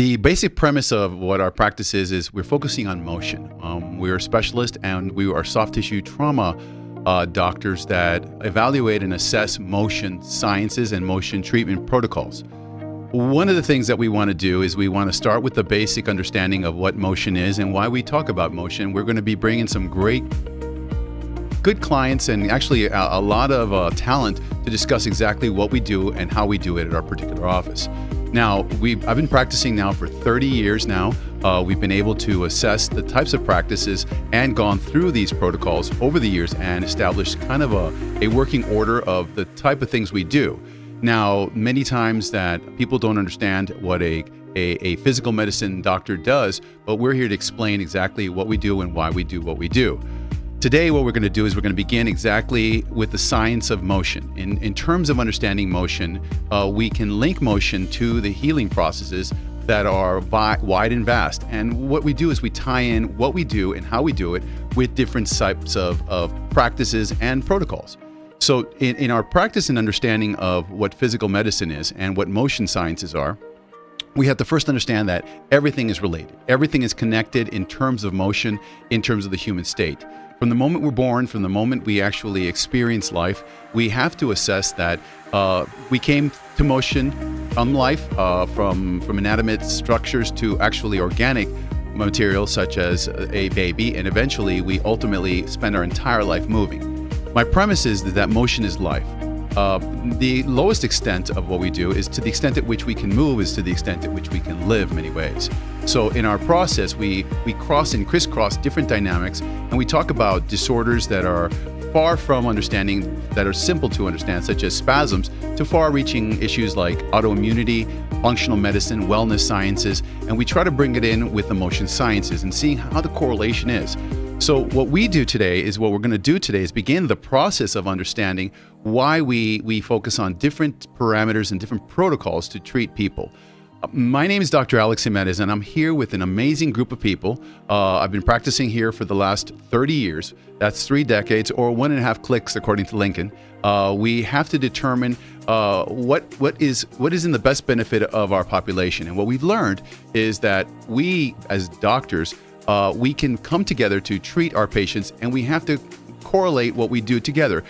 The basic premise of what our practice is we're focusing on motion. We're a specialist and we are soft tissue trauma doctors that evaluate and assess motion sciences and motion treatment protocols. One of the things that we want to do is we want to start with the basic understanding of what motion is and why we talk about motion. We're going to be bringing some good clients and actually a lot of talent to discuss exactly what we do and how we do it at our particular office. Now, I've been practicing now for 30 years now. We've been able to assess the types of practices and gone through these protocols over the years and established kind of a working order of the type of things we do. Now, many times that people don't understand what a physical medicine doctor does, but we're here to explain exactly what we do and why we do what we do. Today, what we're going to do is we're going to begin exactly with the science of motion. In terms of understanding motion, we can link motion to the healing processes that are wide and vast. And what we do is we tie in what we do and how we do it with different types of practices and protocols. So in our practice and understanding of what physical medicine is and what motion sciences are, we have to first understand that everything is related. Everything is connected in terms of motion, in terms of the human state. From the moment we're born, from the moment we actually experience life, we have to assess that we came to motion from life, from inanimate structures to actually organic material such as a baby, and eventually we ultimately spend our entire life moving. My premise is that motion is life. The lowest extent of what we do is to the extent at which we can move is to the extent at which we can live in many ways. So in our process, we cross and crisscross different dynamics, and we talk about disorders that are far from understanding, that are simple to understand, such as spasms, to far-reaching issues like autoimmunity, functional medicine, wellness sciences, and we try to bring it in with the motion sciences and seeing how the correlation is. So what we do today is what we're going to do today is begin the process of understanding why we focus on different parameters and different protocols to treat people. My name is Dr. Alex Jimenez, and I'm here with an amazing group of people. I've been practicing here for the last 30 years. That's 3 decades, or 1.5 clicks, according to Lincoln. We have to determine what is in the best benefit of our population. And what we've learned is that we, as doctors, we can come together to treat our patients, and we have to correlate what we do together.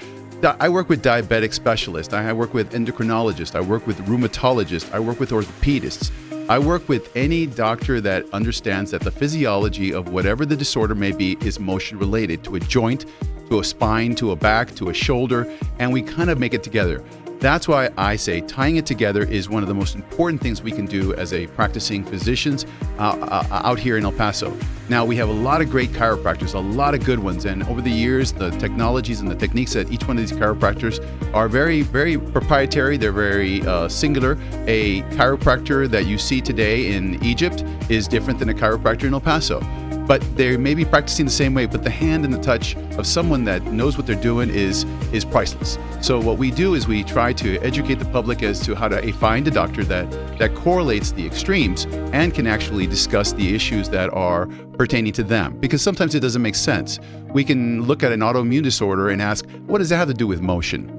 I work with diabetic specialists, I work with endocrinologists, I work with rheumatologists, I work with orthopedists. I work with any doctor that understands that the physiology of whatever the disorder may be is motion related to a joint, to a spine, to a back, to a shoulder, and we kind of make it together. That's why I say tying it together is one of the most important things we can do as a practicing physicians out here in El Paso. Now, we have a lot of great chiropractors, a lot of good ones, and over the years, the technologies and the techniques at each one of these chiropractors are very, very proprietary. They're very singular. A chiropractor that you see today in Egypt is different than a chiropractor in El Paso. But they may be practicing the same way, but the hand and the touch of someone that knows what they're doing is priceless. So what we do is we try to educate the public as to how to find a doctor that correlates the extremes and can actually discuss the issues that are pertaining to them. Because sometimes it doesn't make sense. We can look at an autoimmune disorder and ask, what does that have to do with motion?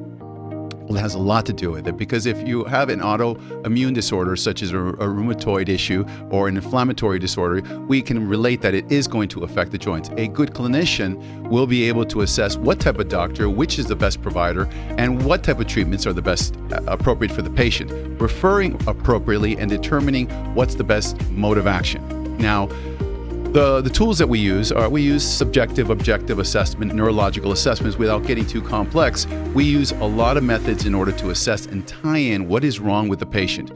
Well, it has a lot to do with it, because if you have an autoimmune disorder such as a rheumatoid issue or an inflammatory disorder, we can relate that it is going to affect the joints. A good clinician will be able to assess what type of doctor, which is the best provider, and what type of treatments are the best appropriate for the patient, referring appropriately and determining what's the best mode of action. Now, the tools that we use subjective, objective assessment, neurological assessments. Without getting too complex, we use a lot of methods in order to assess and tie in what is wrong with the patient.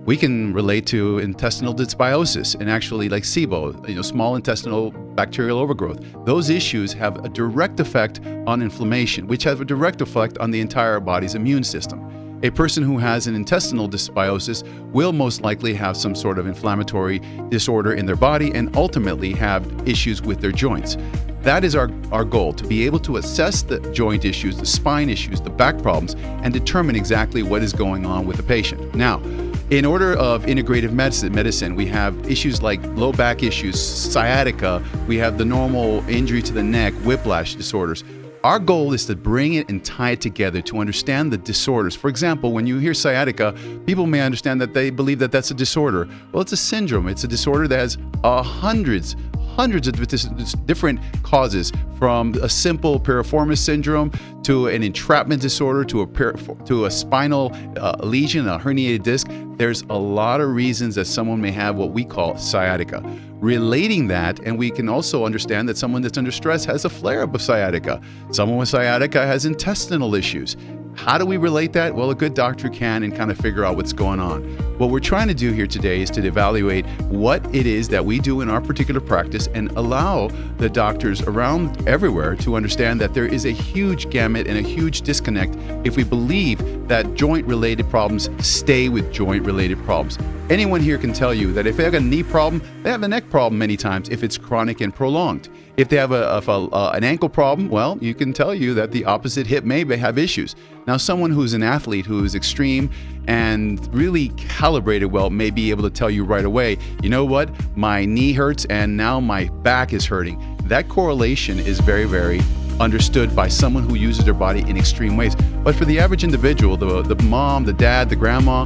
We can relate to intestinal dysbiosis and actually like SIBO, small intestinal bacterial overgrowth. Those issues have a direct effect on inflammation, which has a direct effect on the entire body's immune system. A person who has an intestinal dysbiosis will most likely have some sort of inflammatory disorder in their body and ultimately have issues with their joints. That is our goal, to be able to assess the joint issues, the spine issues, the back problems, and determine exactly what is going on with the patient. Now, in order of integrative medicine, we have issues like low back issues, sciatica, we have the normal injury to the neck, whiplash disorders. Our goal is to bring it and tie it together to understand the disorders. For example, when you hear sciatica, people may understand that they believe that that's a disorder. Well, it's a syndrome. It's a disorder that has hundreds of different causes, from a simple piriformis syndrome to an entrapment disorder to a spinal lesion, a herniated disc. There's a lot of reasons that someone may have what we call sciatica. Relating that, and we can also understand that someone that's under stress has a flare-up of sciatica. Someone with sciatica has intestinal issues. How do we relate that? Well, a good doctor can and kind of figure out what's going on. What we're trying to do here today is to evaluate what it is that we do in our particular practice and allow the doctors around everywhere to understand that there is a huge gamut and a huge disconnect if we believe that joint-related problems stay with joint-related problems. Anyone here can tell you that if they have a knee problem, they have a neck problem many times if it's chronic and prolonged. If they have an ankle problem, well, you can tell you that the opposite hip may have issues. Now, someone who's an athlete who is extreme and really calibrated well may be able to tell you right away, you know what, my knee hurts and now my back is hurting. That correlation is very, very understood by someone who uses their body in extreme ways. But for the average individual, the mom, the dad, the grandma,